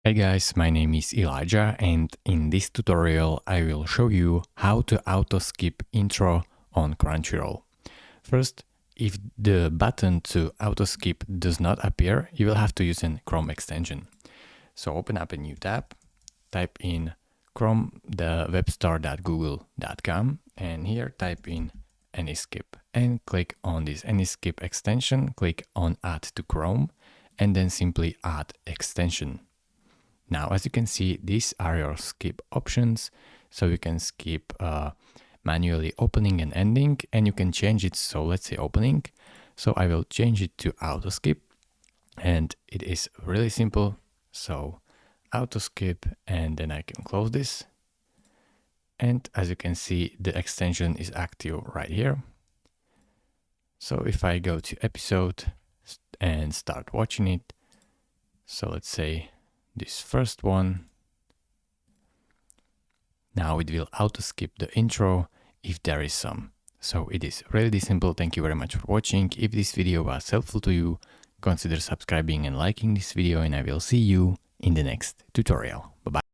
Hey guys, my name is Elijah and in this tutorial I will show you how to auto skip intro on Crunchyroll. First, if the button to auto skip does not appear, you will have to use a Chrome extension. So open up a new tab, type in Chrome the webstore.google.com and here type in AnySkip and click on this AnySkip extension, click on Add to Chrome and then simply add extension. Now, as you can see, these are your skip options. So you can skip manually opening and ending, and you can change it. So let's say opening. So I will change it to auto skip, and it is really simple. So auto skip, and then I can close this. And as you can see, the extension is active right here. So if I go to episode and start watching it, so let's say this first one. Now it will auto skip the intro if there is some. So it is really simple. Thank you very much for watching. If this video was helpful to you, consider subscribing and liking this video and I will see you in the next tutorial. Bye bye.